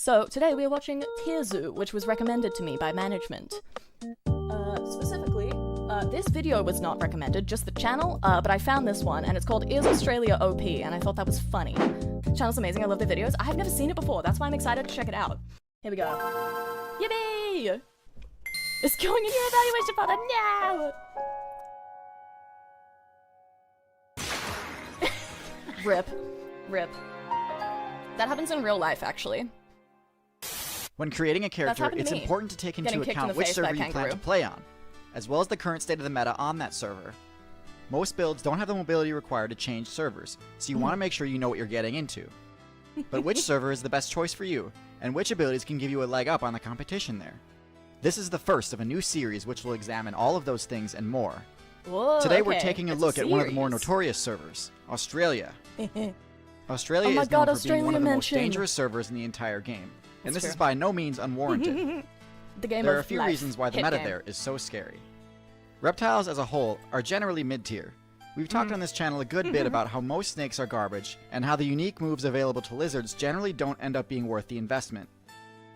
So today we are watching TierZoo's, which was recommended to me by management. Specifically, this video was not recommended, just the channel, but I found this one, and it's called Is Australia OP, and I thought that was funny. The channel's amazing, I love their videos. I have never seen it before, that's why I'm excited to check it out. Here we go. Yippee! It's going in your evaluation folder now! Rip. Rip. That happens in real life, actually. When creating a character, it's important to take into account which server you plan to play on, as well as the current state of the meta on that server. Most builds don't have the mobility required to change servers, so you want to make sure you know what you're getting into. But which server is the best choice for you, and which abilities can give you a leg up on the competition there? This is the first of a new series which will examine all of those things and more. Whoa, Today we're taking a look at one of the more notorious servers, Australia. Australia is known for being one of the most dangerous servers in the entire game, and this is by no means unwarranted. There are a few reasons why the meta there is so scary. Reptiles as a whole are generally mid-tier. We've talked on this channel a good bit about how most snakes are garbage, and how the unique moves available to lizards generally don't end up being worth the investment.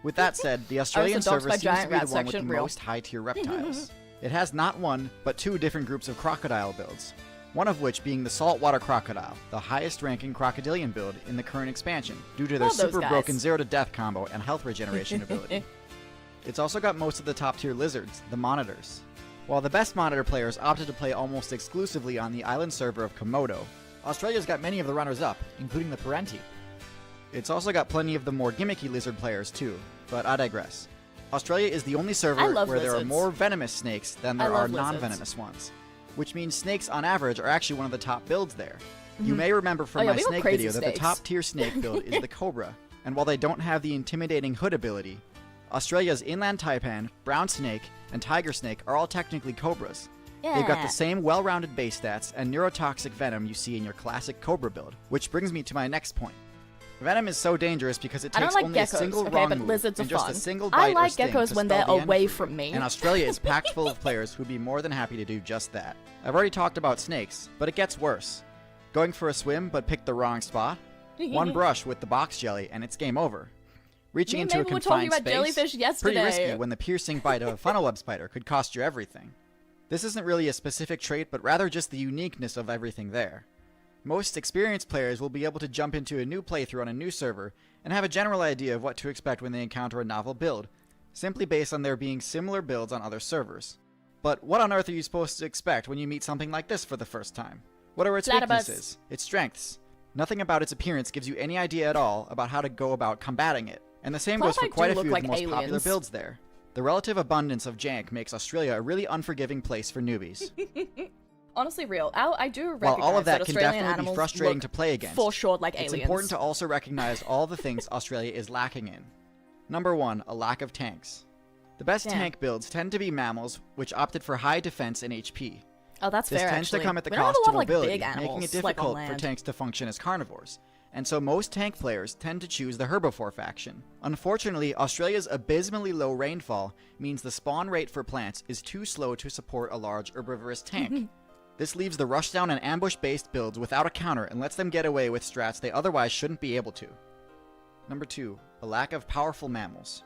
With that said, the Australian server seems to be the one with the most high-tier reptiles. It has not one, but two different groups of crocodile builds, one of which being the saltwater crocodile, the highest ranking crocodilian build in the current expansion, due to their super broken 0-to-death combo and health regeneration ability. It's also got most of the top tier lizards, the monitors. While the best monitor players opted to play almost exclusively on the island server of Komodo, Australia's got many of the runners-up, including the Parenti. It's also got plenty of the more gimmicky lizard players too, but I digress. Australia is the only server where there are more venomous snakes than there are non-venomous ones, which means snakes on average are actually one of the top builds there. You may remember from my snake video that the top tier snake build is the Cobra, and while they don't have the intimidating hood ability, Australia's inland taipan, brown snake, and tiger snake are all technically Cobras. They've got the same well-rounded base stats and neurotoxic venom you see in your classic Cobra build, which brings me to my next point. Venom is so dangerous because it takes only a single wrong move and just a single bite or sting to spell the end for you. And Australia is packed full of players who'd be more than happy to do just that. I've already talked about snakes, but it gets worse. Going for a swim but picked the wrong spot? One brush with the box jelly and it's game over. Reaching into a confined space? Pretty risky when the piercing bite of a funnel web spider could cost you everything. This isn't really a specific trait, but rather just the uniqueness of everything there. Most experienced players will be able to jump into a new playthrough on a new server and have a general idea of what to expect when they encounter a novel build, simply based on there being similar builds on other servers. But what on earth are you supposed to expect when you meet something like this for the first time? What are its weaknesses? Its strengths? Nothing about its appearance gives you any idea at all about how to go about combating it, and the same goes for quite a few of the most popular builds there. The relative abundance of jank makes Australia a really unforgiving place for newbies. Honestly, real. I do recognize While all of that can Australian definitely be frustrating to play against, for sure like aliens. It's important to also recognize all the things Australia is lacking in. Number 1, a lack of tanks. The best tank builds tend to be mammals, which opted for high defense and HP. Oh, that's fair, This tends to come at the cost of mobility, making it difficult for tanks to function as carnivores. And so most tank players tend to choose the herbivore faction. Unfortunately, Australia's abysmally low rainfall means the spawn rate for plants is too slow to support a large herbivorous tank. This leaves the rushdown and ambush-based builds without a counter and lets them get away with strats they otherwise shouldn't be able to. Number 2, a lack of powerful mammals.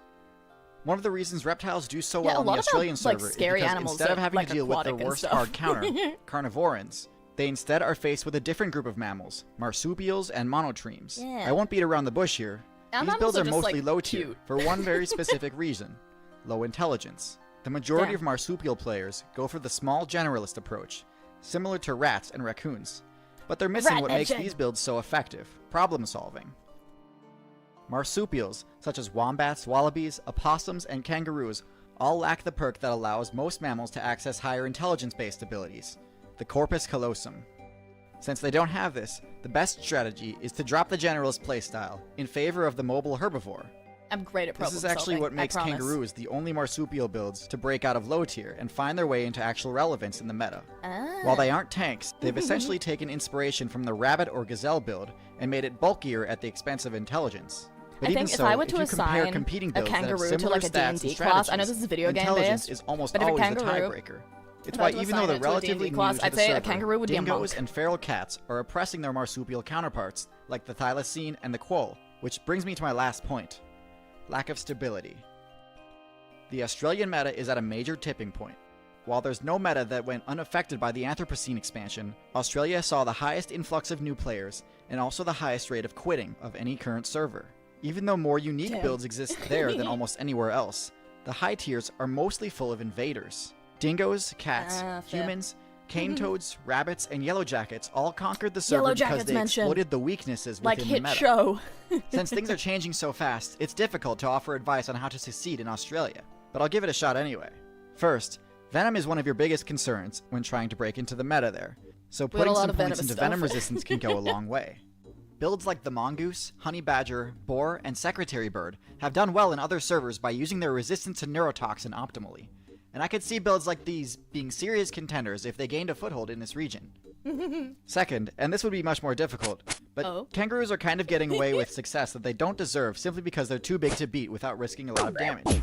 One of the reasons reptiles do so well on the Australian server is because instead of having to deal with the worst hard counter, carnivorans, they instead are faced with a different group of mammals, marsupials and monotremes. I won't beat around the bush here. These builds are mostly low tier, for one very specific reason: low intelligence. The majority of marsupial players go for the small generalist approach, similar to rats and raccoons, but they're missing what makes these builds so effective: problem solving. Marsupials, such as wombats, wallabies, opossums, and kangaroos, all lack the perk that allows most mammals to access higher intelligence-based abilities, the corpus callosum. Since they don't have this, the best strategy is to drop the generalist playstyle in favor of the mobile herbivore. I'm great at problem solving. This is actually what makes kangaroos the only marsupial builds to break out of low tier and find their way into actual relevance in the meta. While they aren't tanks, they've essentially taken inspiration from the rabbit or gazelle build and made it bulkier at the expense of intelligence. But even so, if you compare competing builds that have similar stats and strategies, I know this is video game intelligence is almost always the tiebreaker. It's why even though they're relatively new to the server, dingoes and feral cats are oppressing their marsupial counterparts, like the thylacine and the quoll, which brings me to my last point. lack of stability. The Australian meta is at a major tipping point. While there's no meta that went unaffected by the Anthropocene expansion, Australia saw the highest influx of new players, and also the highest rate of quitting of any current server. Even though more unique builds exist there than almost anywhere else, the high tiers are mostly full of invaders. Dingoes, cats, humans, cane toads, rabbits, and yellow jackets all conquered the server because they exploited the weaknesses within the meta. Show. Since things are changing so fast, it's difficult to offer advice on how to succeed in Australia, but I'll give it a shot anyway. First, Venom is one of your biggest concerns when trying to break into the meta there, so putting some points into Venom resistance can go a long way. Builds like the Mongoose, Honey Badger, Boar, and Secretary Bird have done well in other servers by using their resistance to neurotoxin optimally, and I could see builds like these being serious contenders if they gained a foothold in this region. Second, and this would be much more difficult, but kangaroos are kind of getting away with success that they don't deserve simply because they're too big to beat without risking a lot of damage.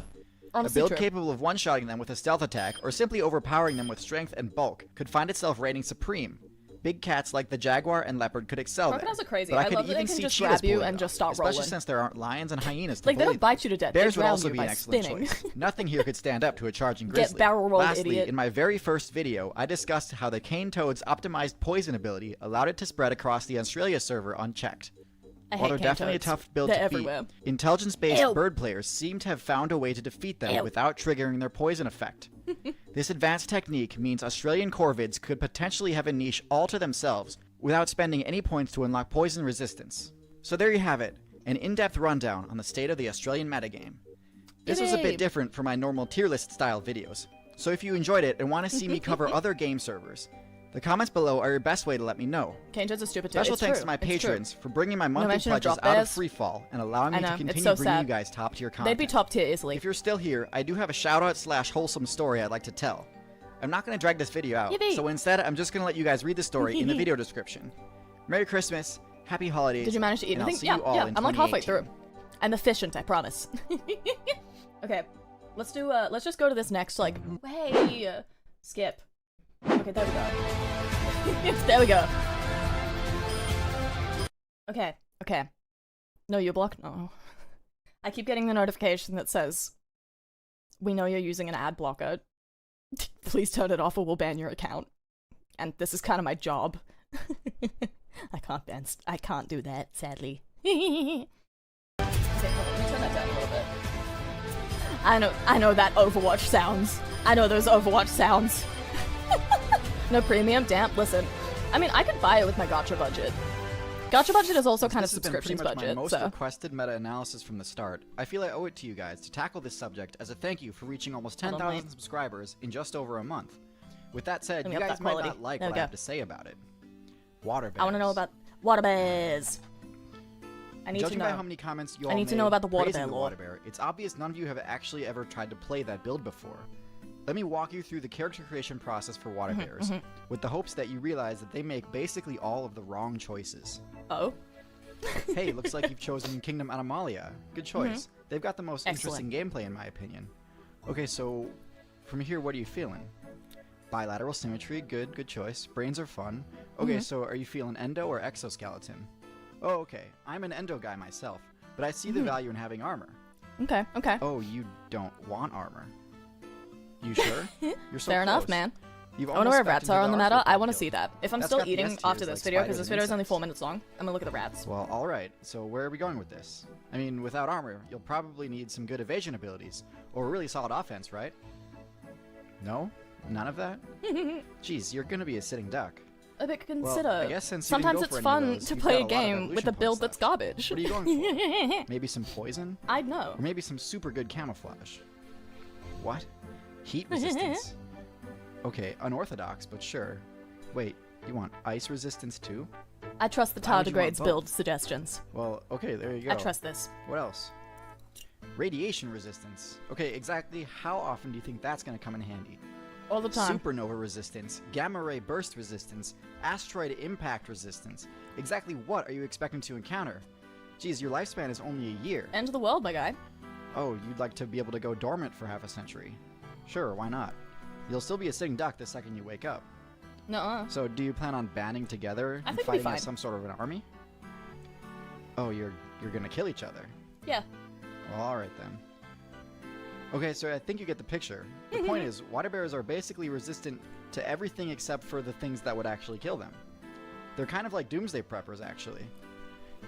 Honestly, a build capable of one-shotting them with a stealth attack, or simply overpowering them with strength and bulk, could find itself reigning supreme. Big cats like the jaguar and leopard could excel there. Crocodiles are crazy. But I love that they can just grab you and just start rolling. Especially since there aren't lions and hyenas to like, they don't bite you to death. Bears would also be an excellent choice. Nothing here could stand up to a charging grizzly. Get barrel rolled, Lastly, idiot. in my very first video, I discussed how the cane toad's optimized poison ability allowed it to spread across the Australia server unchecked. While they're definitely a tough build to beat, intelligence-based bird players seem to have found a way to defeat them without triggering their poison effect. This advanced technique means Australian corvids could potentially have a niche all to themselves without spending any points to unlock poison resistance. So there you have it, an in-depth rundown on the state of the Australian metagame. This was a bit different from my normal tier list style videos, so if you enjoyed it and want to see me cover other game servers, the comments below are your best way to let me know. Kanto's a stupid Special thanks to my patrons for bringing my monthly pledges out of freefall and allowing me to continue bringing you guys top tier content. They'd be top tier easily. If you're still here, I do have a shout out / wholesome story I'd like to tell. I'm not going to drag this video out, so instead I'm just going to let you guys read the story in the video description. Merry Christmas, Happy Holidays. Did you manage to eat anything? Yeah, I'm like halfway through. I'm efficient, I promise. Okay, let's do, let's just go to this next, like, hey, skip. Okay, there we go. There we go. Okay. No, you blocked? No. I keep getting the notification that says, we know you're using an ad blocker. Please turn it off or we'll ban your account. And this is kind of my job. I can't do that, sadly. Okay, hold on, let me turn that down a little bit. I know that Overwatch sounds. I know those Overwatch sounds. No premium? Damn, listen. I mean, I could buy it with my gacha budget. Gacha budget is also kind of subscriptions budget, This has been pretty much my most requested meta-analysis from the start. I feel I owe it to you guys to tackle this subject as a thank you for reaching almost 10,000 subscribers in just over a month. With that said, you guys might not like what I have to say about it. Water bears. I want to know about water bears. I need Judging to know. by how many comments you all I need to know about the water bear lore. It's obvious none of you have actually ever tried to play that build before. Let me walk you through the character creation process for water bears, with the hopes that you realize that they make basically all of the wrong choices. Oh? Hey, looks like you've chosen Kingdom Animalia. Good choice. They've got the most interesting gameplay in my opinion. Okay, so from here, what are you feeling? Bilateral symmetry, good choice. Brains are fun. Okay, so are you feeling endo or exoskeleton? Oh, okay. I'm an endo guy myself, but I see the value in having armor. Okay. Oh, you don't want armor. You sure? You're so Fair enough, close. Man. I want to know where rats are on the meta. I want to see that. If I'm still eating after this video, because this video is only 4 minutes long, I'm gonna look at the rats. Well, alright. So where are we going with this? I mean, without armor, you'll probably need some good evasion abilities, or a really solid offense, right? No? None of that? Jeez, you're gonna be a sitting duck. A bit consider. Well, I guess since sometimes it's fun to play a game with a build that's garbage. What are you going for? Maybe some poison? I'd know. Or maybe some super good camouflage. What? Heat resistance? Okay, unorthodox, but sure. Wait, you want ice resistance too? I trust the tardigrades build suggestions. Well, okay, there you go. I trust this. What else? Radiation resistance. Okay, exactly how often do you think that's going to come in handy? All the time. Supernova resistance, gamma ray burst resistance, asteroid impact resistance. Exactly what are you expecting to encounter? Geez, your lifespan is only a year. End of the world, my guy. Oh, you'd like to be able to go dormant for half a century. Sure, why not? You'll still be a sitting duck the second you wake up. Nuh-uh. So do you plan on banding together and fighting as some sort of an army? Oh, you're gonna kill each other. Yeah. Well, alright then. Okay, so I think you get the picture. The point is, water bears are basically resistant to everything except for the things that would actually kill them. They're kind of like doomsday preppers, actually.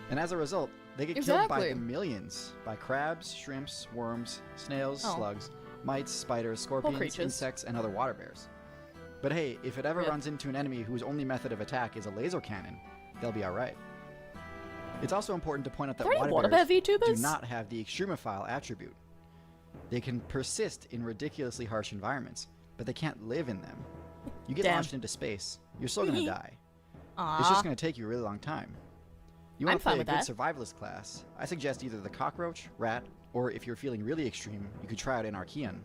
And as a result, they get killed by the millions. By crabs, shrimps, worms, snails, slugs, mites, spiders, scorpions, insects, and other water bears. But hey, if it ever runs into an enemy whose only method of attack is a laser cannon, they'll be alright. It's also important to point out that water bears do not have the extremophile attribute. They can persist in ridiculously harsh environments, but they can't live in them. You get launched into space, you're still gonna die. It's just gonna take you a really long time. You want to play a good survivalist class, I suggest either the cockroach, rat, or if you're feeling really extreme, you could try out Anarchean.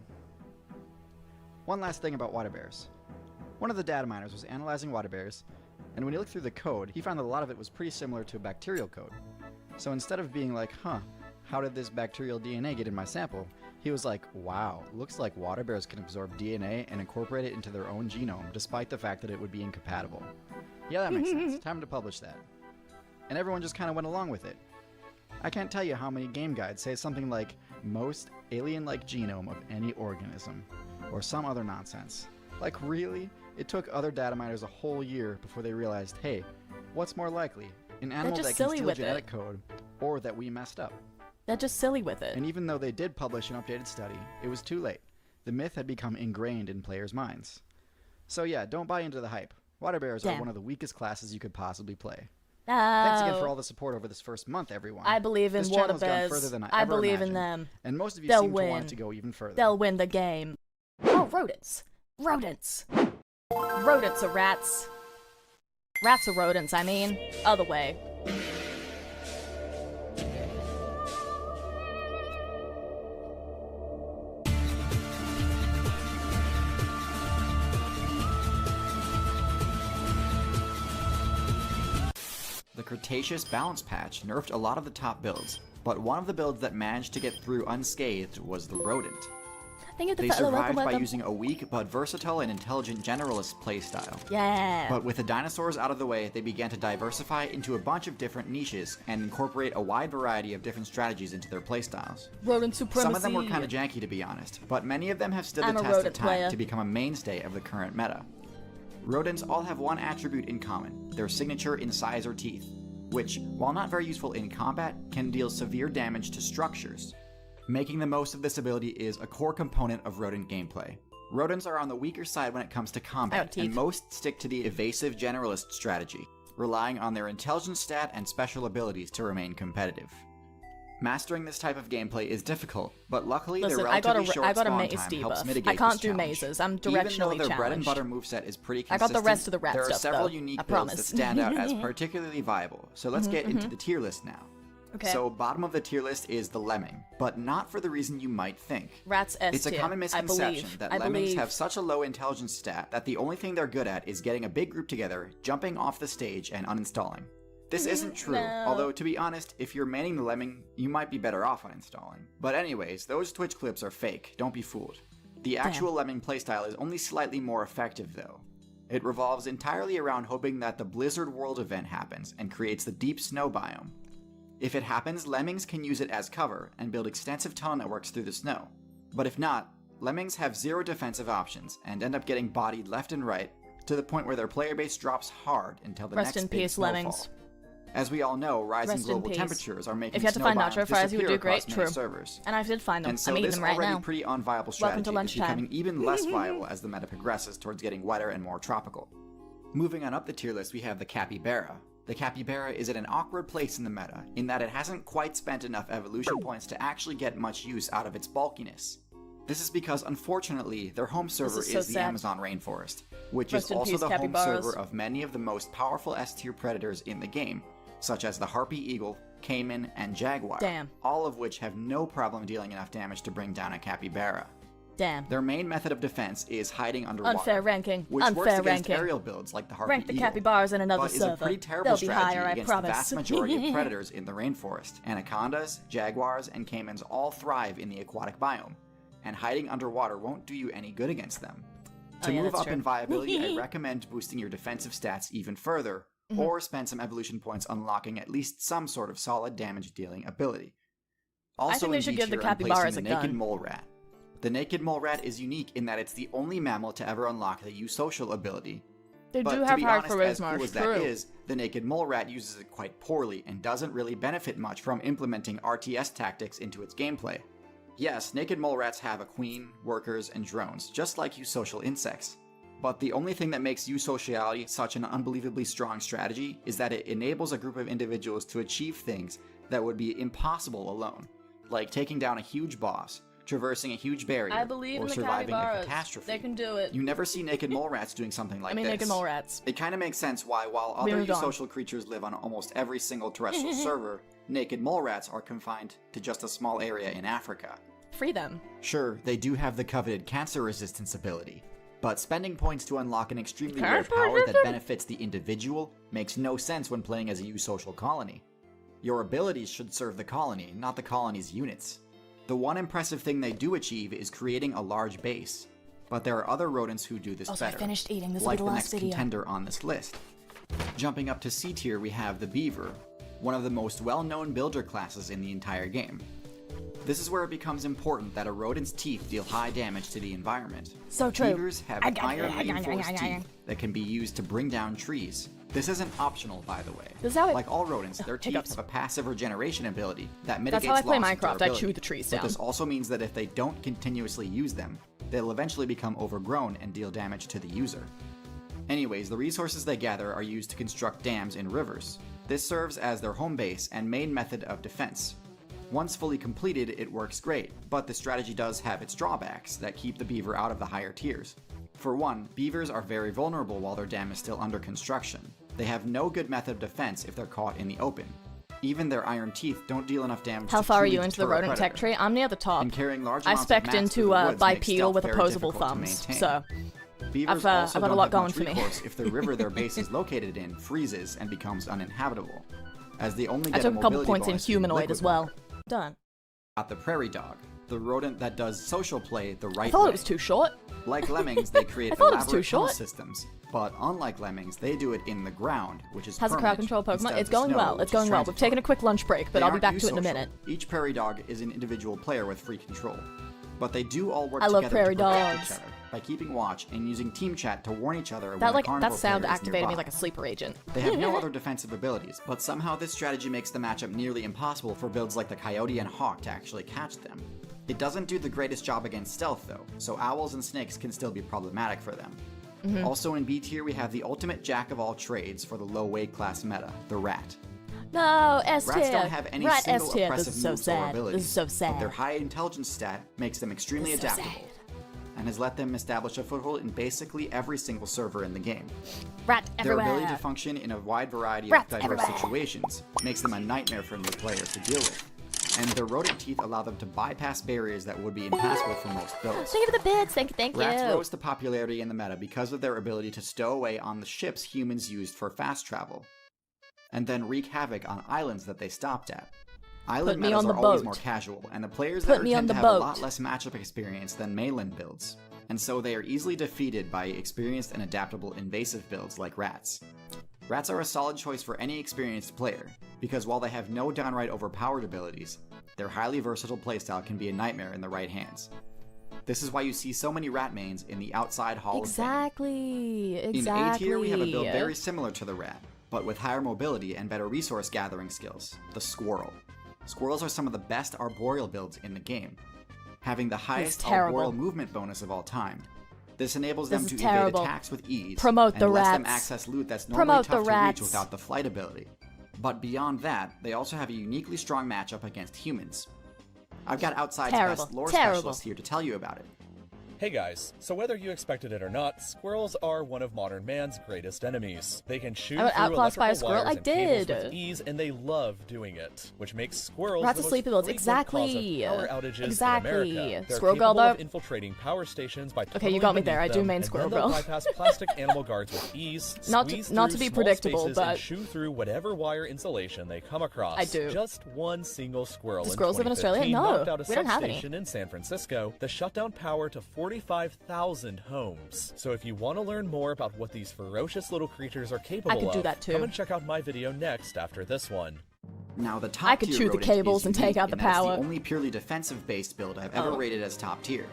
One last thing about water bears. One of the data miners was analyzing water bears, and when he looked through the code, he found that a lot of it was pretty similar to a bacterial code. So instead of being like, huh, how did this bacterial DNA get in my sample? He was like, wow, looks like water bears can absorb DNA and incorporate it into their own genome, despite the fact that it would be incompatible. Yeah, that makes sense. Time to publish that. And everyone just kind of went along with it. I can't tell you how many game guides say something like, most alien-like genome of any organism, or some other nonsense. Like, really? It took other data miners a whole year before they realized, hey, what's more likely? An animal that can steal genetic code, or that we messed up. They're just silly with it. And even though they did publish an updated study, it was too late. The myth had become ingrained in players' minds. So yeah, don't buy into the hype. Water bears are one of the weakest classes you could possibly play. Thanks again for all the support over this first month, everyone. I believe in water bears. I believe in them. And most of you seem to want it to go even further. They'll win the game. Oh, rodents. Rodents. Rodents are rats. Rats are rodents, I mean. Other way. The Cretaceous Balance Patch nerfed a lot of the top builds, but one of the builds that managed to get through unscathed was the Rodent. They survived by using a weak but versatile and intelligent generalist playstyle. Yeah. But with the dinosaurs out of the way, they began to diversify into a bunch of different niches and incorporate a wide variety of different strategies into their playstyles. Rodent supremacy. Some of them were kind of janky, to be honest, but many of them have stood the test of time to become a mainstay of the current meta. Rodents all have one attribute in common, their signature incisor teeth, which, while not very useful in combat, can deal severe damage to structures. Making the most of this ability is a core component of rodent gameplay. Rodents are on the weaker side when it comes to combat, and most stick to the evasive generalist strategy, relying on their intelligence stat and special abilities to remain competitive. Mastering this type of gameplay is difficult, but luckily their relatively short spawn time helps mitigate I can't this do challenge. mazes, I'm directionally Even though their challenged. bread and butter moveset is pretty consistent, I got the rest of the rat there are stuff, several unique builds that stand out as particularly viable, so let's get into the tier list now. Okay. So bottom of the tier list is the lemming, but not for the reason you might think. Rats S It's a tier. common misconception that lemmings have such a low intelligence stat that the only thing they're good at is getting a big group together, jumping off the stage, and uninstalling. This isn't true, although to be honest, if you're manning the lemming, you might be better off uninstalling. But anyways, those Twitch clips are fake, don't be fooled. The actual lemming playstyle is only slightly more effective though. It revolves entirely around hoping that the Blizzard World event happens and creates the deep snow biome. If it happens, lemmings can use it as cover and build extensive tunnel networks through the snow. But if not, lemmings have zero defensive options and end up getting bodied left and right to the point where their player base drops hard until the next big snowfall. Lemmings. As we all know, rising global temperatures are making if you had to find nacho fries, you would do great. True. Servers. And I did find them. And so I'm eating this them right already now. pretty unviable strategy is becoming even less viable as the meta progresses towards getting wetter and more tropical. Moving on up the tier list, we have the capybara. The capybara is at an awkward place in the meta, in that it hasn't quite spent enough evolution points to actually get much use out of its bulkiness. This is because, unfortunately, their home server is the Amazon rainforest, which is also the home server of many of the most powerful S-tier predators in the game, such as the harpy eagle, caiman, and jaguar, all of which have no problem dealing enough damage to bring down a capybara. Their main method of defense is hiding underwater. Unfair ranking. Which works against aerial builds like the harpy Rank the eagle, capybaras in another but server. is a pretty terrible strategy against the vast majority of predators in the rainforest. Anacondas, jaguars, and caimans all thrive in the aquatic biome, and hiding underwater won't do you any good against them. To move up in viability, I recommend boosting your defensive stats even further, or spend some evolution points unlocking at least some sort of solid damage dealing ability. Also I think they should give the capybaras a gun. naked mole rat. The naked mole rat is unique in that it's the only mammal to ever unlock the eusocial ability. They but do have high charisma, as cool as that is, the naked mole rat uses it quite poorly and doesn't really benefit much from implementing RTS tactics into its gameplay. Yes, naked mole rats have a queen, workers, and drones, just like eusocial insects. But the only thing that makes eusociality such an unbelievably strong strategy is that it enables a group of individuals to achieve things that would be impossible alone, like taking down a huge boss, traversing a huge barrier, or surviving a catastrophe. They can do it. You never see naked mole rats doing something like this. naked mole rats. It kind of makes sense why, while other eusocial creatures live on almost every single terrestrial server, naked mole rats are confined to just a small area in Africa. Free them. Sure, they do have the coveted cancer resistance ability, but spending points to unlock an extremely rare power that benefits the individual makes no sense when playing as a eusocial colony. Your abilities should serve the colony, not the colony's units. The one impressive thing they do achieve is creating a large base, but there are other rodents who do this better, I finished eating. This like will be the last next contender on this list. Jumping up to C tier, we have the beaver, one of the most well-known builder classes in the entire game. This is where it becomes important that a rodent's teeth deal high damage to the environment. So true. Beavers have iron-reinforced teeth that can be used to bring down trees. This isn't optional, by the way. This is how like all rodents, their teeth have a passive regeneration ability that mitigates That's how I play loss of Minecraft. durability. I chew the trees down. But this also means that if they don't continuously use them, they'll eventually become overgrown and deal damage to the user. Anyways, the resources they gather are used to construct dams in rivers. This serves as their home base and main method of defense. Once fully completed, it works great, but the strategy does have its drawbacks that keep the beaver out of the higher tiers. For one, beavers are very vulnerable while their dam is still under construction. They have no good method of defense if they're caught in the open. Even their iron teeth don't deal enough damage. How far are you into the rodent tech tree? I'm near the top. And carrying large I amounts specced of into bipedal with opposable thumbs, so beavers I've got a lot going for me. If the river their base is located in freezes and becomes uninhabitable, as they only get I took a couple points in bonus humanoid as well. Done. Got the prairie dog, the rodent that does social play the right way. I thought it was too short. Like lemmings, they create elaborate tunnel systems, but unlike lemmings, they do it in the ground, which is Has a crowd control Pokemon. It's going well. It's going well. We've taken a quick lunch break, but I'll be back to it in a minute. Each prairie dog is an individual player with free control, but they do all work together to protect each other by keeping watch and using team chat to warn each other when a carnivore that sound player is activated nearby. me like a sleeper agent. They have no other defensive abilities, but somehow this strategy makes the matchup nearly impossible for builds like the Coyote and Hawk to actually catch them. It doesn't do the greatest job against stealth though, so owls and snakes can still be problematic for them. Also in B tier we have the ultimate jack of all trades for the low weight class meta, the rat. No, S tier. Rats don't have any single oppressive This is so moves or sad. abilities, This is so sad. but their high intelligence stat makes them extremely adaptable, and has let them establish a foothold in basically every single server in the game. Rat everywhere. Their ability to function in a wide variety of diverse situations makes them a nightmare for new players to deal with. And their rodent teeth allow them to bypass barriers that would be impassable for most builds. Thank you for the bits. Thank you. Rats rose to popularity in the meta because of their ability to stow away on the ships humans used for fast travel, and then wreak havoc on islands that they stopped at. Island metas are always more casual, and the players there tend to have a lot less matchup experience than mainland builds, and so they are easily defeated by experienced and adaptable invasive builds like rats. Rats are a solid choice for any experienced player, because while they have no downright overpowered abilities, their highly versatile playstyle can be a nightmare in the right hands. This is why you see so many rat mains in the outside Hall of Fame. Exactly. In A tier, we have a build very similar to the rat, but with higher mobility and better resource gathering skills, the squirrel. Squirrels are some of the best arboreal builds in the game, having the highest arboreal movement bonus of all time. This enables them to evade attacks with ease, and lets them access loot that's normally tough to reach without the flight ability. But beyond that, they also have a uniquely strong matchup against humans. I've got Outside's best lore specialist here to tell you about it. Hey guys, so whether you expected it or not, squirrels are one of modern man's greatest enemies. They can shoot through electrical wires and cables with ease, and they love doing it, which makes squirrels the most frequent cause of power outages in America. They're capable of infiltrating power stations by tunneling you got me there. I do main Squirrel Girl. Bypass plastic animal guards with ease, not to be predictable, but and chew through whatever wire insulation they come across. I do. Just one single squirrel do squirrels live in Australia? No, we don't have any. In San Francisco that shut down power to 45,000 homes. So if you want to learn more about what these ferocious little creatures are capable of, do that too. Come and check out my video next after this one. Now, the top I could chew the cables and take out the power. It's the only purely defensive-based build I've ever rated as top tier.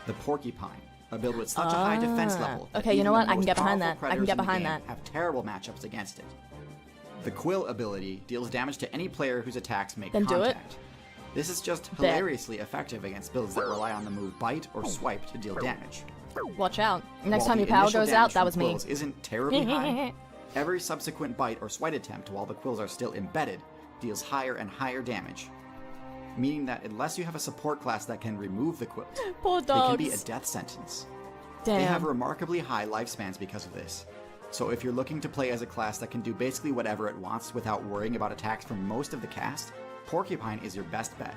The Porcupine, a build with such a high defense level. Okay, you know what? I can get behind that. I can get behind that. Have terrible matchups against it. The Quill ability deals damage to any player whose attacks make contact. Do it. This is just hilariously effective against builds that rely on the move Bite or Swipe to deal damage. Watch out. Next time your power goes out, that was me. Isn't terribly high. Every subsequent Bite or Swipe attempt while the quills are still embedded deals higher and higher damage. Meaning that unless you have a support class that can remove the quills, Poor dogs. They can be a death sentence. Damn. They have remarkably high lifespans because of this. So if you're looking to play as a class that can do basically whatever it wants without worrying about attacks from most of the cast, Porcupine is your best bet.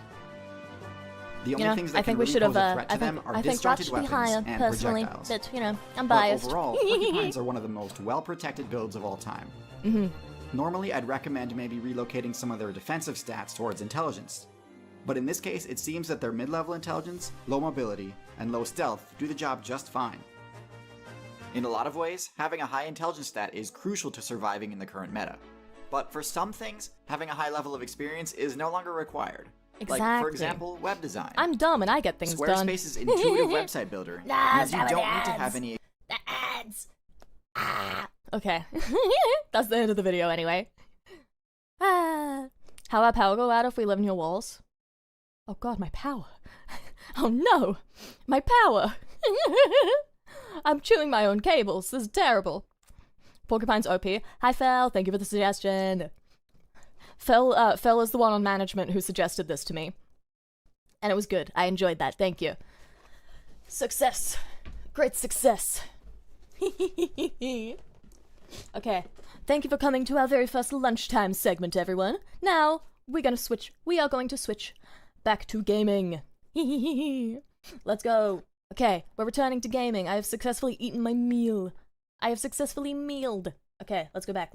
The only things that can really pose a threat to them are disjointed weapons and projectiles. But, I'm biased. But overall, Porcupines are one of the most well-protected builds of all time. Normally, I'd recommend maybe relocating some of their defensive stats towards intelligence. But in this case, it seems that their mid-level intelligence, low mobility, and low stealth do the job just fine. In a lot of ways, having a high intelligence stat is crucial to surviving in the current meta. But for some things, having a high level of experience is no longer required. Exactly. Like, for example, web design. I'm dumb and I get things done. Squarespace's intuitive website builder means you don't need to have any... The ads! Okay. That's the end of the video anyway. How our power go out if we live near walls? Oh god, my power. Oh no! My power! I'm chewing my own cables. This is terrible. Porcupine's OP. Hi, Fel. Thank you for the suggestion. Fel is the one on management who suggested this to me. And it was good. I enjoyed that. Thank you. Success. Great success. Okay. Thank you for coming to our very first lunchtime segment, everyone. Now, we are going to switch back to gaming. Let's go. Okay, we're returning to gaming. I have successfully eaten my meal. I have successfully mealed. Okay, let's go back.